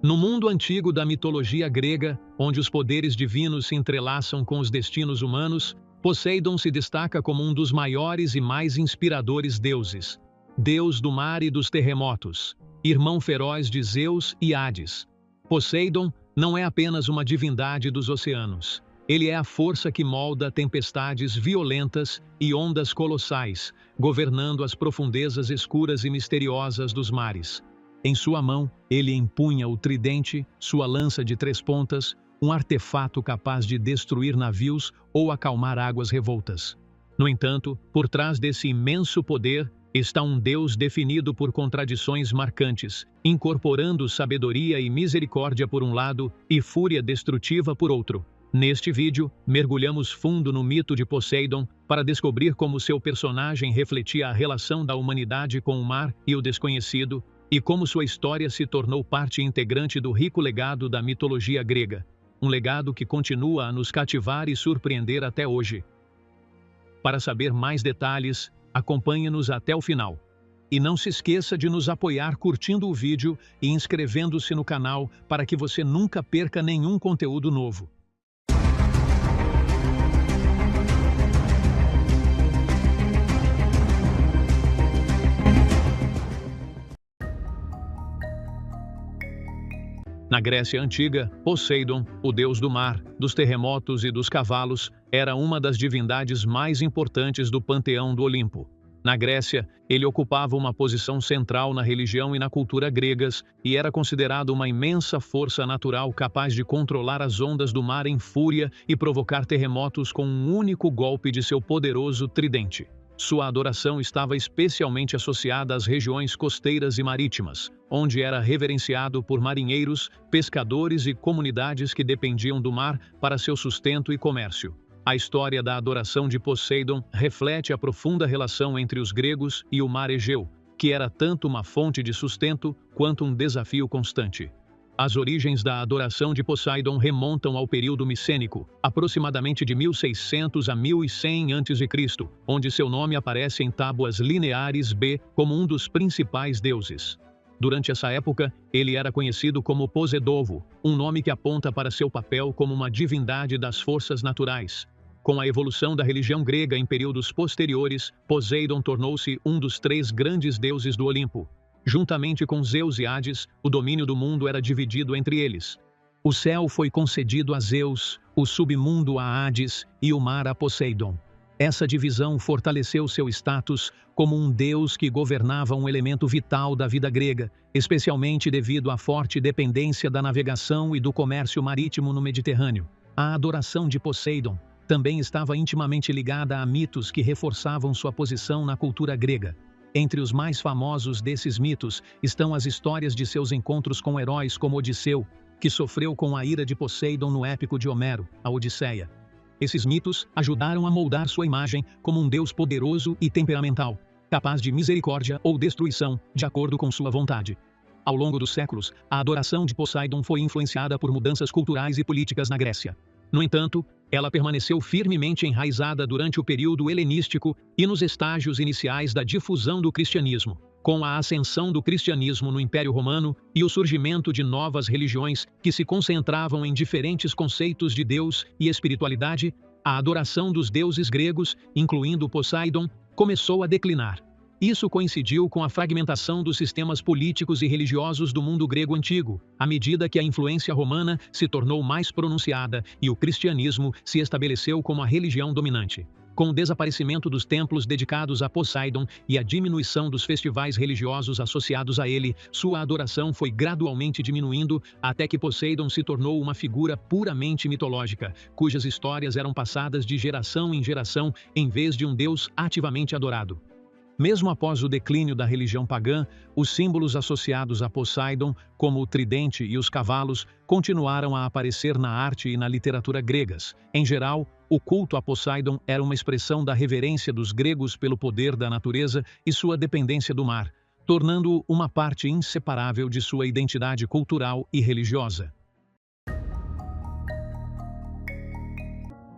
No mundo antigo da mitologia grega, onde os poderes divinos se entrelaçam com os destinos humanos, Poseidon se destaca como um dos maiores e mais inspiradores deuses. Deus do mar e dos terremotos, irmão feroz de Zeus e Hades. Poseidon não é apenas uma divindade dos oceanos. Ele é a força que molda tempestades violentas e ondas colossais, governando as profundezas escuras e misteriosas dos mares. Em sua mão, ele empunha o tridente, sua lança de 3 pontas, um artefato capaz de destruir navios ou acalmar águas revoltas. No entanto, por trás desse imenso poder, está um Deus definido por contradições marcantes, incorporando sabedoria e misericórdia por um lado e fúria destrutiva por outro. Neste vídeo, mergulhamos fundo no mito de Poseidon para descobrir como seu personagem refletia a relação da humanidade com o mar e o desconhecido, e como sua história se tornou parte integrante do rico legado da mitologia grega. Um legado que continua a nos cativar e surpreender até hoje. Para saber mais detalhes, acompanhe-nos até o final. E não se esqueça de nos apoiar curtindo o vídeo e inscrevendo-se no canal para que você nunca perca nenhum conteúdo novo. Na Grécia Antiga, Poseidon, o deus do mar, dos terremotos e dos cavalos, era uma das divindades mais importantes do panteão do Olimpo. Na Grécia, ele ocupava uma posição central na religião e na cultura gregas e era considerado uma imensa força natural capaz de controlar as ondas do mar em fúria e provocar terremotos com um único golpe de seu poderoso tridente. Sua adoração estava especialmente associada às regiões costeiras e marítimas, onde era reverenciado por marinheiros, pescadores e comunidades que dependiam do mar para seu sustento e comércio. A história da adoração de Poseidon reflete a profunda relação entre os gregos e o mar Egeu, que era tanto uma fonte de sustento quanto um desafio constante. As origens da adoração de Poseidon remontam ao período micênico, aproximadamente de 1600 a 1100 a.C., onde seu nome aparece em tábuas lineares B como um dos principais deuses. Durante essa época, ele era conhecido como Posedovo, um nome que aponta para seu papel como uma divindade das forças naturais. Com a evolução da religião grega em períodos posteriores, Poseidon tornou-se um dos 3 grandes deuses do Olimpo. Juntamente com Zeus e Hades, o domínio do mundo era dividido entre eles. O céu foi concedido a Zeus, o submundo a Hades e o mar a Poseidon. Essa divisão fortaleceu seu status como um deus que governava um elemento vital da vida grega, especialmente devido à forte dependência da navegação e do comércio marítimo no Mediterrâneo. A adoração de Poseidon também estava intimamente ligada a mitos que reforçavam sua posição na cultura grega. Entre os mais famosos desses mitos estão as histórias de seus encontros com heróis como Odisseu, que sofreu com a ira de Poseidon no épico de Homero, a Odisseia. Esses mitos ajudaram a moldar sua imagem como um deus poderoso e temperamental, capaz de misericórdia ou destruição, de acordo com sua vontade. Ao longo dos séculos, a adoração de Poseidon foi influenciada por mudanças culturais e políticas na Grécia. No entanto, ela permaneceu firmemente enraizada durante o período helenístico e nos estágios iniciais da difusão do cristianismo. Com a ascensão do cristianismo no Império Romano e o surgimento de novas religiões que se concentravam em diferentes conceitos de Deus e espiritualidade, a adoração dos deuses gregos, incluindo Poseidon, começou a declinar. Isso coincidiu com a fragmentação dos sistemas políticos e religiosos do mundo grego antigo, à medida que a influência romana se tornou mais pronunciada e o cristianismo se estabeleceu como a religião dominante. Com o desaparecimento dos templos dedicados a Poseidon e a diminuição dos festivais religiosos associados a ele, sua adoração foi gradualmente diminuindo até que Poseidon se tornou uma figura puramente mitológica, cujas histórias eram passadas de geração em geração em vez de um deus ativamente adorado. Mesmo após o declínio da religião pagã, os símbolos associados a Poseidon, como o tridente e os cavalos, continuaram a aparecer na arte e na literatura gregas. Em geral, o culto a Poseidon era uma expressão da reverência dos gregos pelo poder da natureza e sua dependência do mar, tornando-o uma parte inseparável de sua identidade cultural e religiosa.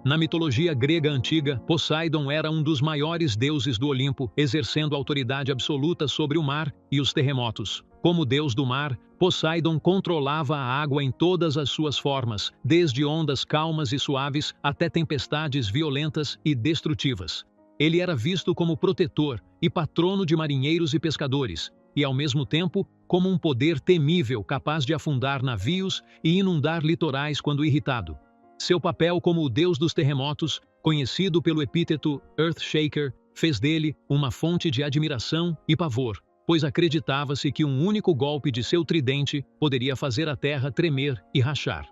Na mitologia grega antiga, Poseidon era um dos maiores deuses do Olimpo, exercendo autoridade absoluta sobre o mar e os terremotos. Como deus do mar, Poseidon controlava a água em todas as suas formas, desde ondas calmas e suaves até tempestades violentas e destrutivas. Ele era visto como protetor e patrono de marinheiros e pescadores, e ao mesmo tempo como um poder temível capaz de afundar navios e inundar litorais quando irritado. Seu papel como o deus dos terremotos, conhecido pelo epíteto Earthshaker, fez dele uma fonte de admiração e pavor, pois acreditava-se que um único golpe de seu tridente poderia fazer a terra tremer e rachar.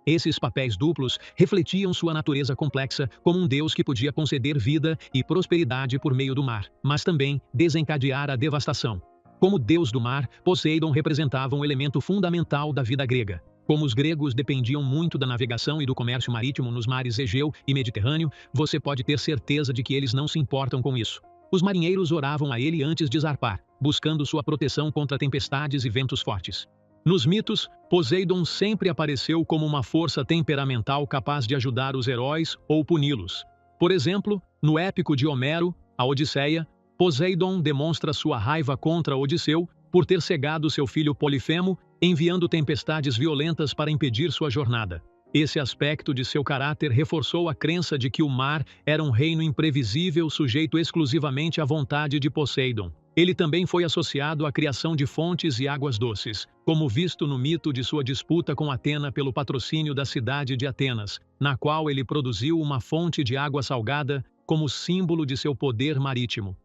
Esses papéis duplos refletiam sua natureza complexa como um deus que podia conceder vida e prosperidade por meio do mar, mas também desencadear a devastação. Como deus do mar, Poseidon representava um elemento fundamental da vida grega. Como os gregos dependiam muito da navegação e do comércio marítimo nos mares Egeu e Mediterrâneo, você pode ter certeza de que eles não se importam com isso. Os marinheiros oravam a ele antes de zarpar, buscando sua proteção contra tempestades e ventos fortes. Nos mitos, Poseidon sempre apareceu como uma força temperamental capaz de ajudar os heróis ou puni-los. Por exemplo, no épico de Homero, a Odisseia, Poseidon demonstra sua raiva contra Odisseu por ter cegado seu filho Polifemo, enviando tempestades violentas para impedir sua jornada. Esse aspecto de seu caráter reforçou a crença de que o mar era um reino imprevisível sujeito exclusivamente à vontade de Poseidon. Ele também foi associado à criação de fontes e águas doces, como visto no mito de sua disputa com Atena pelo patrocínio da cidade de Atenas, na qual ele produziu uma fonte de água salgada como símbolo de seu poder marítimo.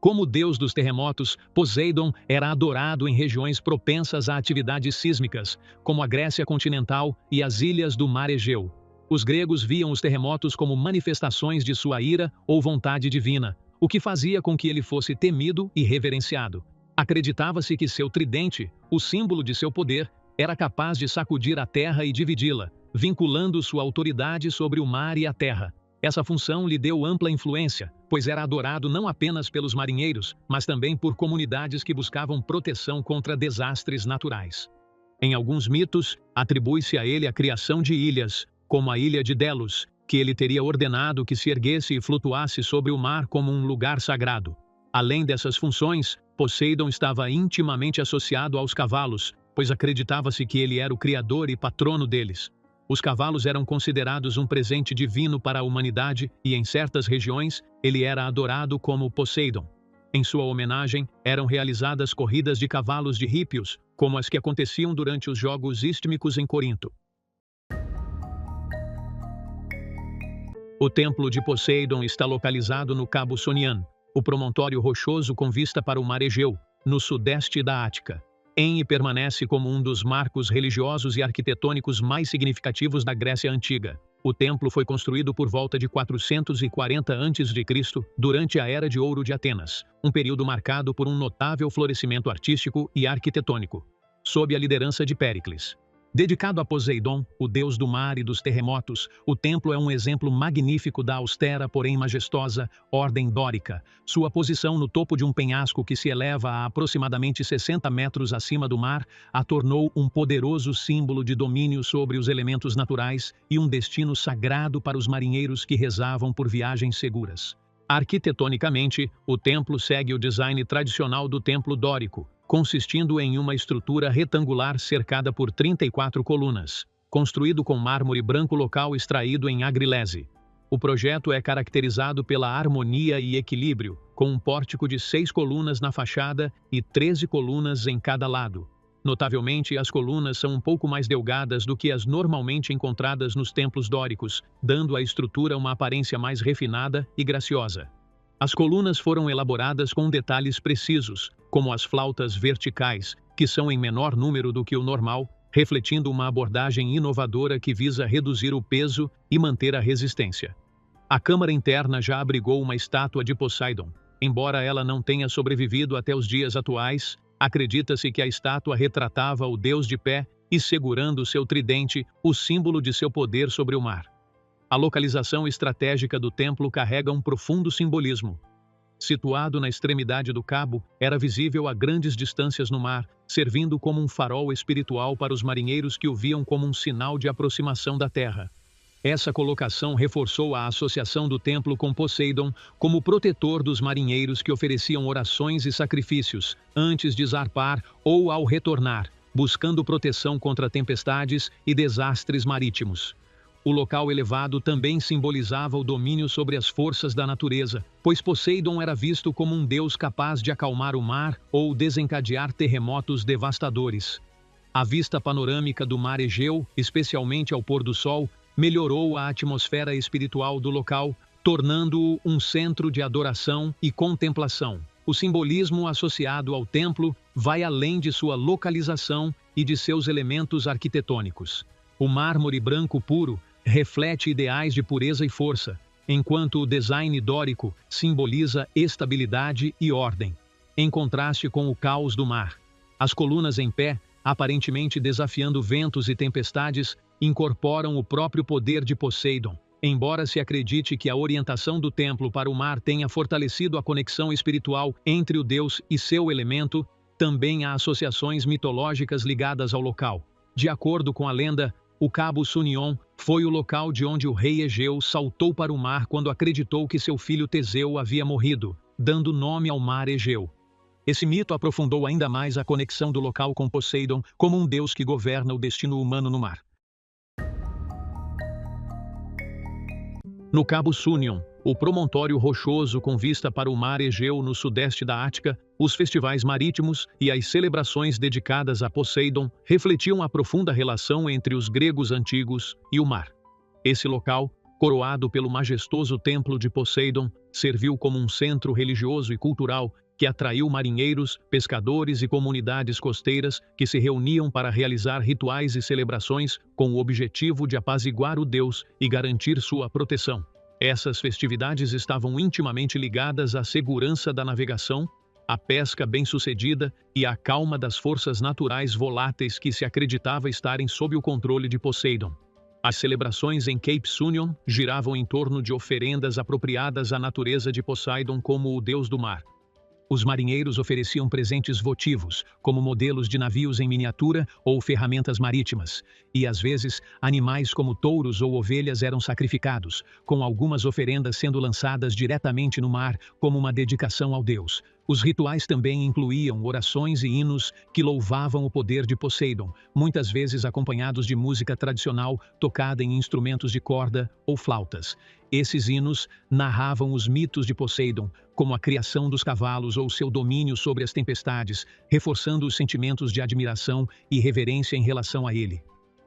Como deus dos terremotos, Poseidon era adorado em regiões propensas a atividades sísmicas, como a Grécia continental e as ilhas do Mar Egeu. Os gregos viam os terremotos como manifestações de sua ira ou vontade divina, o que fazia com que ele fosse temido e reverenciado. Acreditava-se que seu tridente, o símbolo de seu poder, era capaz de sacudir a terra e dividi-la, vinculando sua autoridade sobre o mar e a terra. Essa função lhe deu ampla influência, pois era adorado não apenas pelos marinheiros, mas também por comunidades que buscavam proteção contra desastres naturais. Em alguns mitos, atribui-se a ele a criação de ilhas, como a ilha de Delos, que ele teria ordenado que se erguesse e flutuasse sobre o mar como um lugar sagrado. Além dessas funções, Poseidon estava intimamente associado aos cavalos, pois acreditava-se que ele era o criador e patrono deles. Os cavalos eram considerados um presente divino para a humanidade e, em certas regiões, ele era adorado como Poseidon. Em sua homenagem, eram realizadas corridas de cavalos de Hípios, como as que aconteciam durante os Jogos Istmicos em Corinto. O templo de Poseidon está localizado no Cabo Sonian, o promontório rochoso com vista para o Mar Egeu, no sudeste da Ática. Enni permanece como um dos marcos religiosos e arquitetônicos mais significativos da Grécia Antiga. O templo foi construído por volta de 440 a.C., durante a Era de Ouro de Atenas, um período marcado por um notável florescimento artístico e arquitetônico, sob a liderança de Péricles. Dedicado a Poseidon, o deus do mar e dos terremotos, o templo é um exemplo magnífico da austera, porém majestosa, ordem dórica. Sua posição no topo de um penhasco que se eleva a aproximadamente 60 metros acima do mar a tornou um poderoso símbolo de domínio sobre os elementos naturais e um destino sagrado para os marinheiros que rezavam por viagens seguras. Arquitetonicamente, o templo segue o design tradicional do templo dórico, consistindo em uma estrutura retangular cercada por 34 colunas, construído com mármore branco local extraído em Agrilese. O projeto é caracterizado pela harmonia e equilíbrio, com um pórtico de 6 colunas na fachada e 13 colunas em cada lado. Notavelmente, as colunas são um pouco mais delgadas do que as normalmente encontradas nos templos dóricos, dando à estrutura uma aparência mais refinada e graciosa. As colunas foram elaboradas com detalhes precisos, como as flautas verticais, que são em menor número do que o normal, refletindo uma abordagem inovadora que visa reduzir o peso e manter a resistência. A câmara interna já abrigou uma estátua de Poseidon. Embora ela não tenha sobrevivido até os dias atuais, acredita-se que a estátua retratava o deus de pé e segurando seu tridente, o símbolo de seu poder sobre o mar. A localização estratégica do templo carrega um profundo simbolismo. Situado na extremidade do cabo, era visível a grandes distâncias no mar, servindo como um farol espiritual para os marinheiros que o viam como um sinal de aproximação da terra. Essa colocação reforçou a associação do templo com Poseidon como protetor dos marinheiros que ofereciam orações e sacrifícios antes de zarpar ou ao retornar, buscando proteção contra tempestades e desastres marítimos. O local elevado também simbolizava o domínio sobre as forças da natureza, pois Poseidon era visto como um deus capaz de acalmar o mar ou desencadear terremotos devastadores. A vista panorâmica do mar Egeu, especialmente ao pôr do sol, melhorou a atmosfera espiritual do local, tornando-o um centro de adoração e contemplação. O simbolismo associado ao templo vai além de sua localização e de seus elementos arquitetônicos. O mármore branco puro reflete ideais de pureza e força, enquanto o design dórico simboliza estabilidade e ordem, em contraste com o caos do mar. As colunas em pé, aparentemente desafiando ventos e tempestades, incorporam o próprio poder de Poseidon. Embora se acredite que a orientação do templo para o mar tenha fortalecido a conexão espiritual entre o deus e seu elemento, também há associações mitológicas ligadas ao local. De acordo com a lenda, o Cabo Sunion foi o local de onde o rei Egeu saltou para o mar quando acreditou que seu filho Teseu havia morrido, dando nome ao mar Egeu. Esse mito aprofundou ainda mais a conexão do local com Poseidon como um deus que governa o destino humano no mar. No Cabo Sunion, o promontório rochoso com vista para o mar Egeu no sudeste da Ática, os festivais marítimos e as celebrações dedicadas a Poseidon refletiam a profunda relação entre os gregos antigos e o mar. Esse local, coroado pelo majestoso templo de Poseidon, serviu como um centro religioso e cultural que atraiu marinheiros, pescadores e comunidades costeiras que se reuniam para realizar rituais e celebrações com o objetivo de apaziguar o deus e garantir sua proteção. Essas festividades estavam intimamente ligadas à segurança da navegação, à pesca bem-sucedida e à calma das forças naturais voláteis que se acreditava estarem sob o controle de Poseidon. As celebrações em Cape Sunion giravam em torno de oferendas apropriadas à natureza de Poseidon como o deus do mar. Os marinheiros ofereciam presentes votivos, como modelos de navios em miniatura ou ferramentas marítimas, e às vezes animais como touros ou ovelhas eram sacrificados, com algumas oferendas sendo lançadas diretamente no mar como uma dedicação ao deus. Os rituais também incluíam orações e hinos que louvavam o poder de Poseidon, muitas vezes acompanhados de música tradicional tocada em instrumentos de corda ou flautas. Esses hinos narravam os mitos de Poseidon, como a criação dos cavalos ou seu domínio sobre as tempestades, reforçando os sentimentos de admiração e reverência em relação a ele.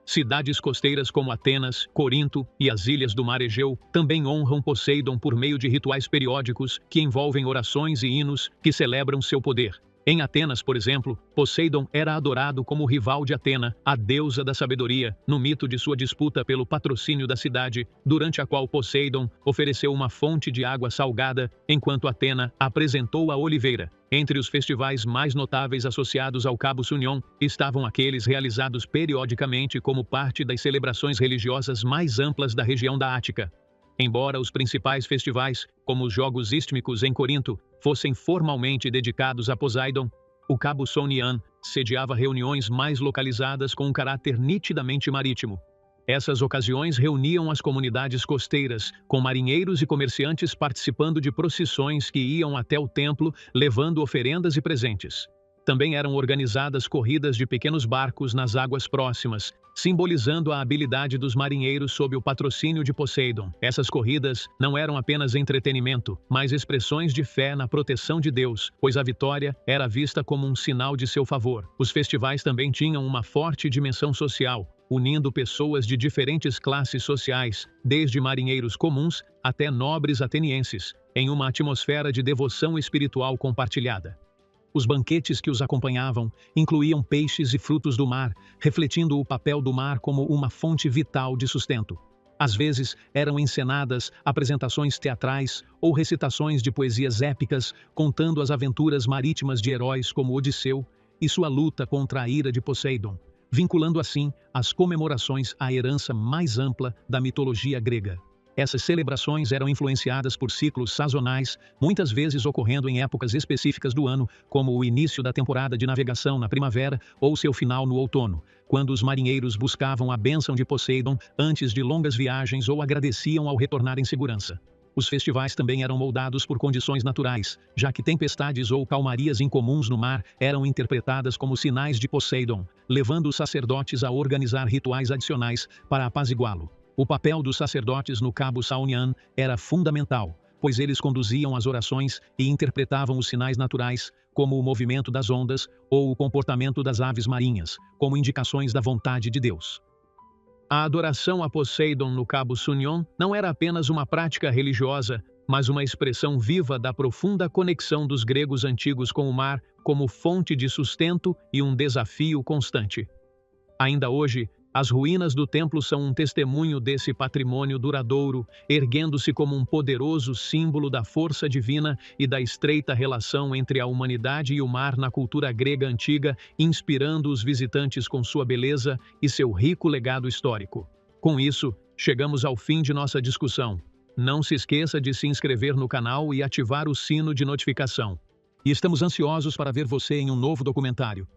Cidades costeiras como Atenas, Corinto e as ilhas do mar Egeu também honram Poseidon por meio de rituais periódicos que envolvem orações e hinos que celebram seu poder. Em Atenas, por exemplo, Poseidon era adorado como rival de Atena, a deusa da sabedoria, no mito de sua disputa pelo patrocínio da cidade, durante a qual Poseidon ofereceu uma fonte de água salgada, enquanto Atena apresentou a oliveira. Entre os festivais mais notáveis associados ao Cabo Sunion estavam aqueles realizados periodicamente como parte das celebrações religiosas mais amplas da região da Ática. Embora os principais festivais, como os Jogos Istmicos em Corinto, fossem formalmente dedicados a Poseidon, o Cabo Sunion sediava reuniões mais localizadas com um caráter nitidamente marítimo. Essas ocasiões reuniam as comunidades costeiras, com marinheiros e comerciantes participando de procissões que iam até o templo, levando oferendas e presentes. Também eram organizadas corridas de pequenos barcos nas águas próximas, simbolizando a habilidade dos marinheiros sob o patrocínio de Poseidon. Essas corridas não eram apenas entretenimento, mas expressões de fé na proteção de Deus, pois a vitória era vista como um sinal de seu favor. Os festivais também tinham uma forte dimensão social, unindo pessoas de diferentes classes sociais, desde marinheiros comuns até nobres atenienses, em uma atmosfera de devoção espiritual compartilhada. Os banquetes que os acompanhavam incluíam peixes e frutos do mar, refletindo o papel do mar como uma fonte vital de sustento. Às vezes, eram encenadas apresentações teatrais ou recitações de poesias épicas, contando as aventuras marítimas de heróis como Odisseu e sua luta contra a ira de Poseidon, vinculando assim as comemorações à herança mais ampla da mitologia grega. Essas celebrações eram influenciadas por ciclos sazonais, muitas vezes ocorrendo em épocas específicas do ano, como o início da temporada de navegação na primavera ou seu final no outono, quando os marinheiros buscavam a bênção de Poseidon antes de longas viagens ou agradeciam ao retornar em segurança. Os festivais também eram moldados por condições naturais, já que tempestades ou calmarias incomuns no mar eram interpretadas como sinais de Poseidon, levando os sacerdotes a organizar rituais adicionais para apaziguá-lo. O papel dos sacerdotes no Cabo Saunian era fundamental, pois eles conduziam as orações e interpretavam os sinais naturais, como o movimento das ondas ou o comportamento das aves marinhas, como indicações da vontade de Deus. A adoração a Poseidon no Cabo Sunion não era apenas uma prática religiosa, mas uma expressão viva da profunda conexão dos gregos antigos com o mar como fonte de sustento e um desafio constante. Ainda hoje, as ruínas do templo são um testemunho desse patrimônio duradouro, erguendo-se como um poderoso símbolo da força divina e da estreita relação entre a humanidade e o mar na cultura grega antiga, inspirando os visitantes com sua beleza e seu rico legado histórico. Com isso, chegamos ao fim de nossa discussão. Não se esqueça de se inscrever no canal e ativar o sino de notificação. E estamos ansiosos para ver você em um novo documentário.